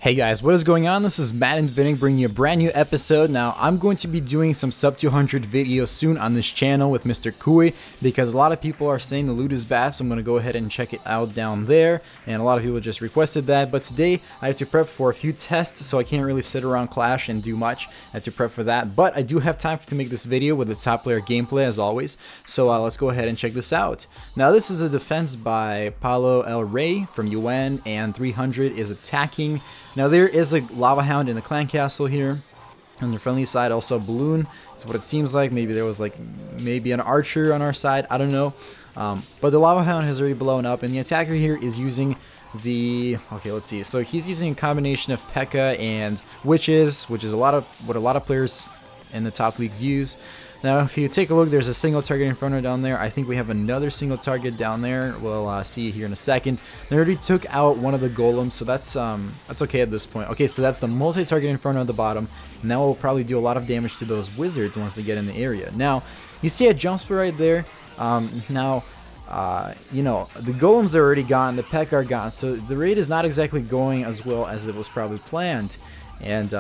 Hey guys, what is going on? This is MaddenDvinik bringing you a brand new episode. Now, I'm going to be doing some sub 200 videos soon on this channel with Mr. Kui because a lot of people are saying the loot is bad, so I'm going to go ahead and check it out down there. And a lot of people just requested that, but today I have to prep for a few tests, so I can't really sit around Clash and do much. I have to prep for that, but I do have time to make this video with the top player gameplay as always. So let's go ahead and check this out. Now, this is a defense by Paulo L from UN, and 300 is attacking. Now there is a lava hound in the clan castle here. On the friendly side, also a balloon. That's what it seems like. Maybe there was maybe an archer on our side. I don't know. But the lava hound has already blown up, and the attacker here is using the. Okay, let's see. So he's using a combination of P.E.K.K.A and witches, which is what a lot of players in the top leagues use. Now, if you take a look, there's a single target Inferno down there. I think we have another single target down there. We'll see here in a second. They already took out one of the Golems, so that's okay at this point. Okay, so that's the multi-target Inferno at the bottom, and that will probably do a lot of damage to those wizards once they get in the area. Now, you see a jump spell right there. You know, the Golems are already gone, the P.E.K.K.A are gone, so the raid is not exactly going as well as it was probably planned. And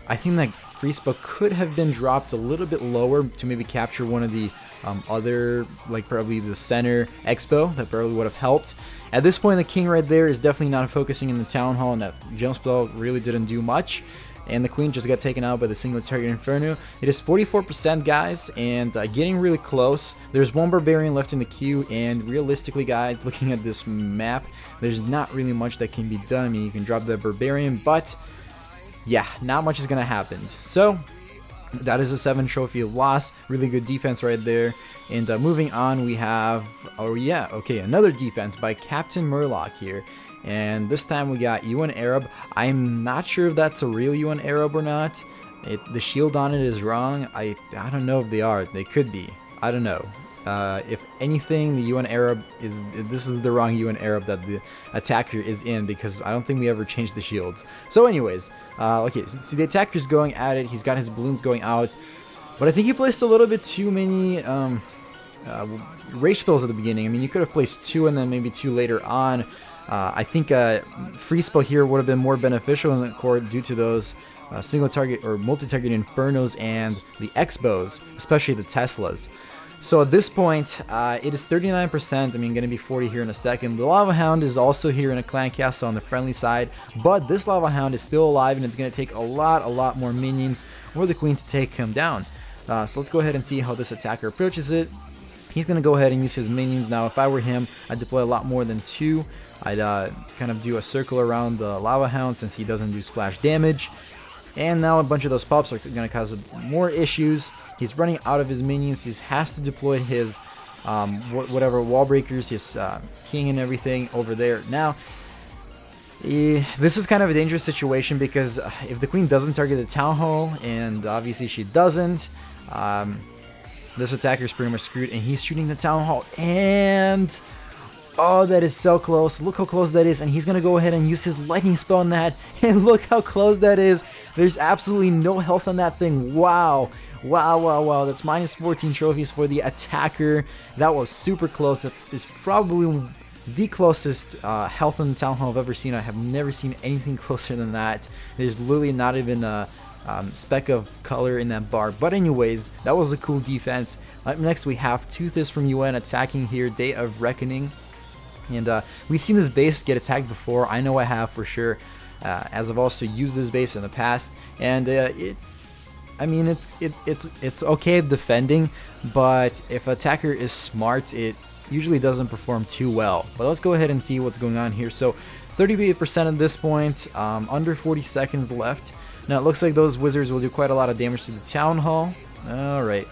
I think that free spell could have been dropped a little bit lower to maybe capture one of the other, probably the center expo. That probably would have helped. At this point, the king right there is definitely not focusing in the town hall, and that jump spell really didn't do much. And the queen just got taken out by the single target Inferno. It is 44%, guys, and getting really close. There's one Barbarian left in the queue, and realistically, guys, looking at this map, there's not really much that can be done. I mean, you can drop the Barbarian, but yeah, not much is going to happen. So that is a 7 trophy loss. Really good defense right there. And moving on, we have, another defense by Captain Murlock here. And this time we got UN Arab. I'm not sure if that's a real UN Arab or not. The shield on it is wrong. I don't know if they are. They could be. I don't know. If anything, the UN Arab this is the wrong UN Arab that the attacker is in, because I don't think we ever changed the shields. So anyways, okay, so see the attacker's going at it. He's got his balloons going out, but I think he placed a little bit too many rage spells at the beginning. I mean, you could have placed 2 and then maybe 2 later on. I think free spell here would have been more beneficial in the court due to those single target or multi-target Infernos and the Expos, especially the Teslas. So at this point, it is 39%. I mean, going to be 40 here in a second. The Lava Hound is also here in a clan castle on the friendly side, but this Lava Hound is still alive, and it's going to take a lot more minions or the queen to take him down. So let's go ahead and see how this attacker approaches it. He's going to go ahead and use his minions. Now, if I were him, I'd deploy a lot more than 2. I'd kind of do a circle around the Lava Hound since he doesn't do splash damage. And now a bunch of those pops are going to cause more issues. He's running out of his minions. He has to deploy his whatever wall breakers, his king and everything over there. Now, this is kind of a dangerous situation because if the queen doesn't target the town hall, and obviously she doesn't, this attacker is pretty much screwed, and he's shooting the town hall, and oh, that is so close. Look how close that is, and he's going to go ahead and use his lightning spell on that, and look how close that is. There's absolutely no health on that thing. Wow. That's minus 14 trophies for the attacker. That was super close. That is probably the closest health in the town hall I've ever seen. I have never seen anything closer than that. There's literally not even a speck of color in that bar. But anyways, that was a cool defense. Up next, we have Toothis from UN attacking here, Day of Reckoning. And we've seen this base get attacked before. I know I have for sure, as I've also used this base in the past. And it's okay defending, but if attacker is smart, it usually doesn't perform too well. But let's go ahead and see what's going on here. So 38% at this point, under 40 seconds left. Now it looks like those wizards will do quite a lot of damage to the town hall. All right.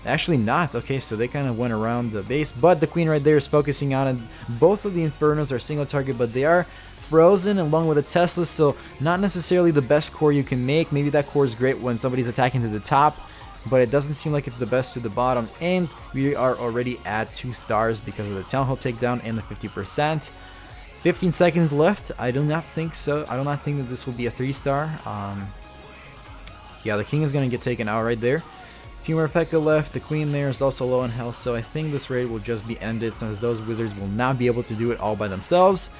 Actually not. Okay, so they kind of went around the base, but the queen right there is focusing on it. Both of the Infernos are single target, but they are frozen along with a Tesla, so not necessarily the best core you can make. Maybe that core is great when somebody's attacking to the top, but it doesn't seem like it's the best to the bottom, and we are already at 2 stars because of the Town Hall takedown and the 50%. 15 seconds left. I do not think so. I do not think that this will be a 3-star. Yeah, the king is going to get taken out right there. A few more P.E.K.K.A left. The queen there is also low in health, so I think this raid will just be ended since those wizards will not be able to do it all by themselves.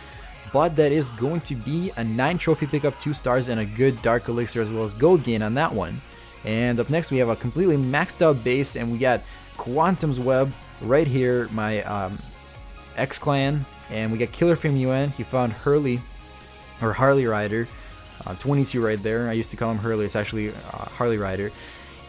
but that is going to be a 9 trophy pickup, 2 stars, and a good Dark Elixir as well as gold gain on that one. And up next we have a completely maxed out base, and we got Quantum's Web right here, my X-Clan, and we got Killer from UN. He found Harley Rider, 22 right there. I used to call him Hurley, it's actually Harley Rider.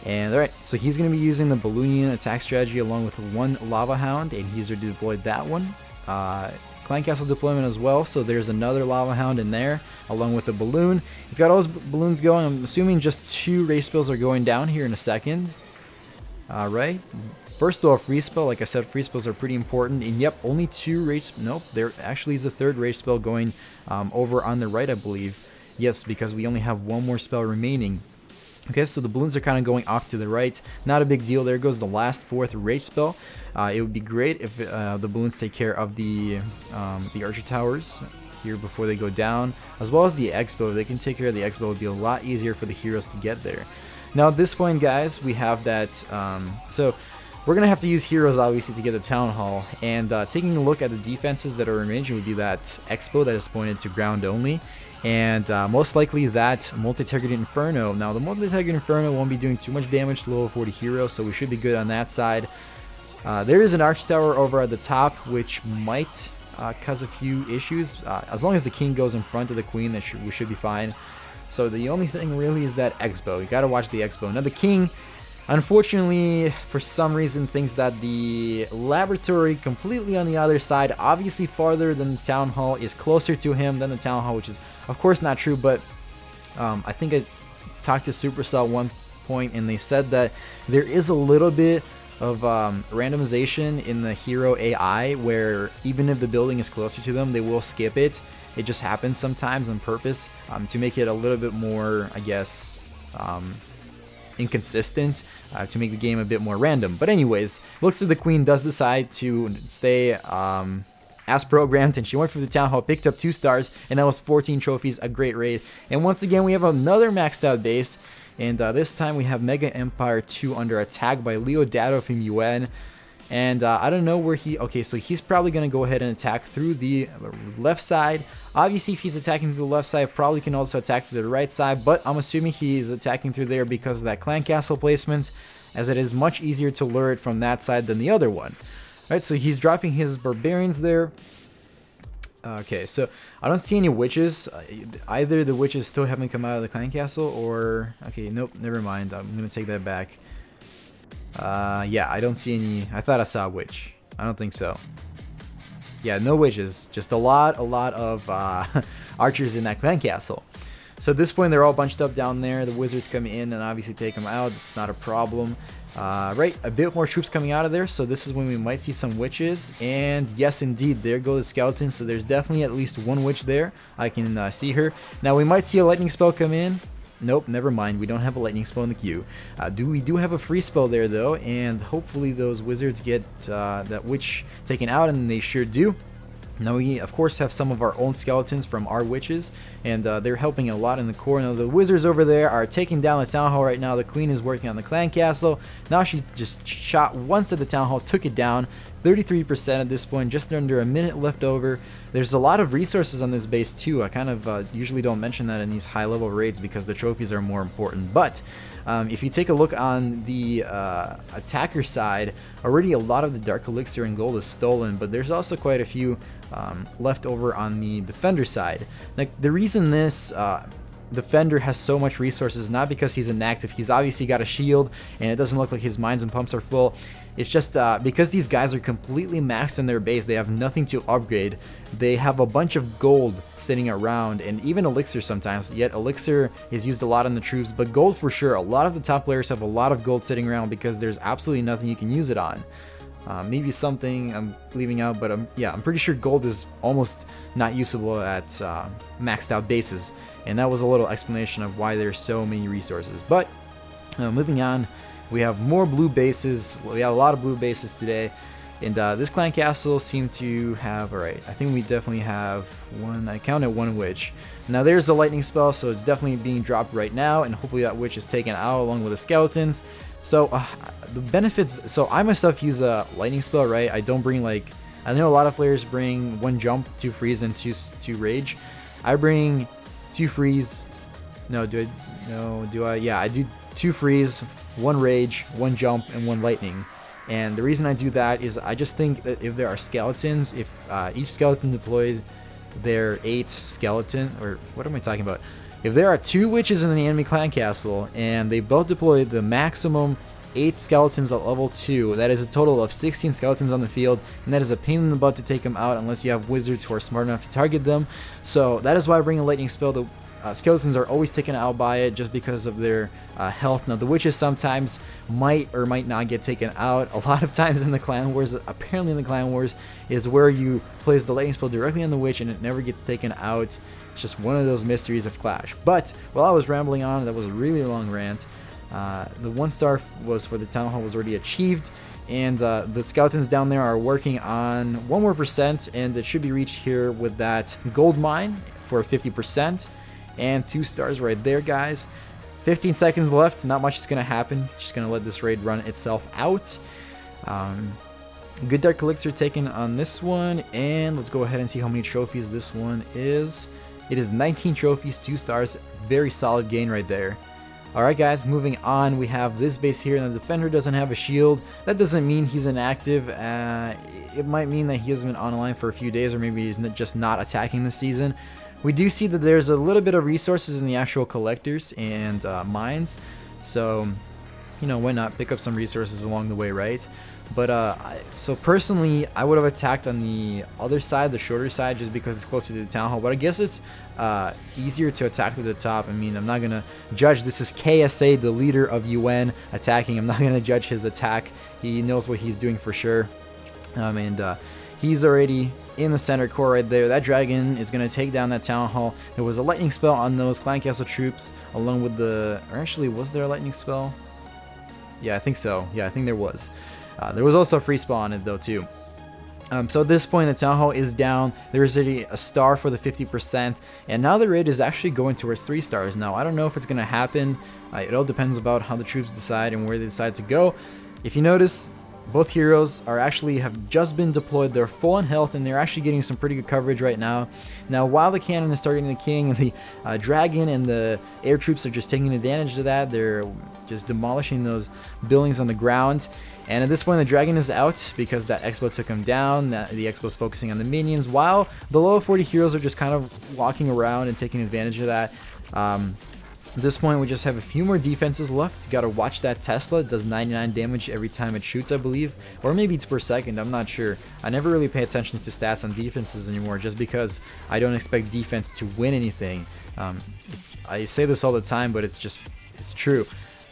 And alright, so he's going to be using the Balloonian attack strategy along with 1 Lava Hound, and he's already deployed that one. Clan Castle deployment as well, so there's another Lava Hound in there along with the balloon. He's got all his balloons going. I'm assuming just 2 rage spells are going down here in a second. Alright, first of all, free spell. Like I said, free spells are pretty important, and yep, only 2 rage, nope, there actually is a 3rd rage spell going over on the right, I believe. Yes, because we only have 1 more spell remaining. Okay, so the balloons are kind of going off to the right. Not a big deal. There goes the last 4th rage spell. It would be great if the balloons take care of the archer towers here before they go down, as well as the expo. If they can take care of the expo, it would be a lot easier for the heroes to get there. Now at this point, guys, we have that. So we're gonna have to use heroes obviously to get the town hall. And taking a look at the defenses that are in range, would be that expo that is pointed to ground only. And most likely that multi-targeted Inferno. Now the multi-targeted Inferno won't be doing too much damage to level 40 heroes, so we should be good on that side. There is an Arch Tower over at the top, which might cause a few issues. As long as the king goes in front of the queen, we should be fine. So the only thing really is that expo. You gotta watch the expo. Now the king, unfortunately, for some reason, thinks that the laboratory completely on the other side, obviously farther than the town hall, is closer to him than the town hall, which is of course not true. But I think I talked to Supercell at one point, and they said that there is a little bit of randomization in the hero AI, where even if the building is closer to them, they will skip it. It just happens sometimes on purpose to make it a little bit more, I guess, inconsistent, to make the game a bit more random. But anyways, looks like the queen does decide to stay as programmed, and she went for the town hall, picked up 2 stars, and that was 14 trophies, a great raid. And once again, we have another maxed out base, and this time we have Mega Empire 2 under attack by Leodato from UN. And I don't know where okay, so he's probably going to go ahead and attack through the left side. Obviously, if he's attacking through the left side, probably can also attack through the right side, but I'm assuming he's attacking through there because of that clan castle placement, as it is much easier to lure it from that side than the other one. Alright, so he's dropping his barbarians there. Okay, so I don't see any witches. Either the witches still haven't come out of the clan castle, or... Okay, nope, never mind. I'm going to take that back. Yeah, I don't see any... I thought I saw a witch. I don't think so. Yeah, no witches. Just a lot of archers in that clan castle. So at this point, they're all bunched up down there. The wizards come in and obviously take them out. It's not a problem. Right, a bit more troops coming out of there, so this is when we might see some witches. And yes, indeed, there go the skeletons. So there's definitely at least 1 witch there. I can see her. Now we might see a lightning spell come in. Nope, never mind. We don't have a lightning spell in the queue. We do have a free spell there though, and hopefully those wizards get that witch taken out, and they sure do. Now we of course have some of our own skeletons from our witches, and they're helping a lot in the core. Now the wizards over there are taking down the town hall right now. The queen is working on the clan castle. Now she just shot once at the town hall, took it down. 33% at this point, just under a minute left over. There's a lot of resources on this base too. I kind of usually don't mention that in these high level raids because the trophies are more important. But if you take a look on the attacker side, already a lot of the dark elixir and gold is stolen, but there's also quite a few left over on the defender side. Like, the reason this defender has so much resources, not because he's inactive. He's obviously got a shield and it doesn't look like his mines and pumps are full. It's just because these guys are completely maxed in their base, they have nothing to upgrade. They have a bunch of gold sitting around, and even elixir sometimes. Yet elixir is used a lot on the troops, but gold for sure. A lot of the top players have a lot of gold sitting around because there's absolutely nothing you can use it on. Maybe something I'm leaving out, but yeah, I'm pretty sure gold is almost not usable at maxed out bases. And that was a little explanation of why there's so many resources. But moving on, we have more blue bases. We have a lot of blue bases today. And this clan castle seemed to have, alright, I think we definitely have one, I counted 1 witch. Now there's a lightning spell, so it's definitely being dropped right now, and hopefully that witch is taken out along with the skeletons. So the benefits, so I myself use a lightning spell, right? I don't bring like I know a lot of players bring 1 jump, 2 freeze, and 2 rage. I bring 2 freeze. No, do I? Yeah, I do 2 freeze, 1 rage, 1 jump, and 1 lightning. And the reason I do that is I just think that if there are skeletons, if each skeleton deploys their 8 skeleton, or what am I talking about? If there are 2 witches in the enemy clan castle and they both deploy the maximum 8 skeletons at level 2, that is a total of 16 skeletons on the field, and that is a pain in the butt to take them out unless you have wizards who are smart enough to target them. So that is why I bring a lightning spell. The skeletons are always taken out by it just because of their health. Now the witches sometimes might or might not get taken out. A lot of times in the clan wars, apparently in the clan wars, is where you place the lightning spell directly on the witch and it never gets taken out. It's just one of those mysteries of Clash. But while I was rambling on, that was a really long rant. The 1 star was for the town hall was already achieved, and the skeletons down there are working on 1 more %, and it should be reached here with that gold mine for 50%. And 2 stars right there, guys. 15 seconds left. Not much is going to happen. Just going to let this raid run itself out. Good Dark Elixir taken on this one. And let's go ahead and see how many trophies this one is. It is 19 trophies, 2 stars. Very solid gain right there. Alright guys, moving on. We have this base here, and the defender doesn't have a shield. That doesn't mean he's inactive. It might mean that he hasn't been online for a few days, or maybe he's just not attacking this season. We do see that there's a little bit of resources in the actual collectors and mines, so you know, why not pick up some resources along the way, right? But so personally, I would have attacked on the other side, the shorter side, just because it's closer to the town hall. But I guess it's easier to attack to the top. I mean, I'm not gonna judge. This is KSA, the leader of UN, attacking. I'm not gonna judge his attack. He knows what he's doing for sure, and he's already in the center core right there. That dragon is going to take down that town hall. There was a lightning spell on those clan castle troops, along with the... Or actually, was there a lightning spell? Yeah, I think so. Yeah, I think there was. There was also a free spell on it, though, too. So at this point, the town hall is down. There is already a star for the 50%, and now the raid is actually going towards 3 stars. Now, I don't know if it's going to happen. It all depends about how the troops decide and where they decide to go. If you notice, both heroes have just been deployed. They're full on health, and they're actually getting some pretty good coverage right now. Now, while the cannon is targeting the king, and the dragon and the air troops are just taking advantage of that, they're just demolishing those buildings on the ground. And at this point, the dragon is out because that expo took him down. The expo is focusing on the minions, while the low 40 heroes are just kind of walking around and taking advantage of that. At this point, we just have a few more defenses left. You gotta watch that Tesla. It does 99 damage every time it shoots, I believe. Or maybe it's per second, I'm not sure. I never really pay attention to stats on defenses anymore, just because I don't expect defense to win anything. I say this all the time, but it's true.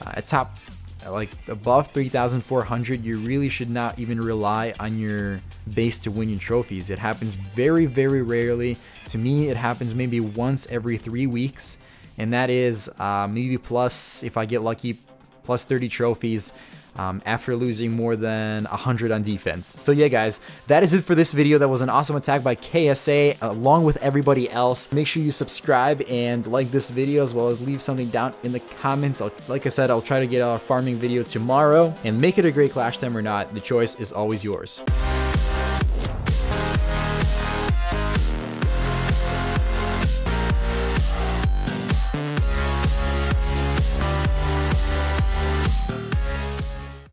At top, like above 3,400, you really should not even rely on your base to win your trophies. It happens very, very rarely. To me, it happens maybe once every 3 weeks. And that is maybe plus, if I get lucky, plus 30 trophies after losing more than 100 on defense. So yeah, guys, that is it for this video. That was an awesome attack by KSA along with everybody else. Make sure you subscribe and like this video, as well as leave something down in the comments. Like I said, I'll try to get a farming video tomorrow, and make it a great Clash time or not, the choice is always yours.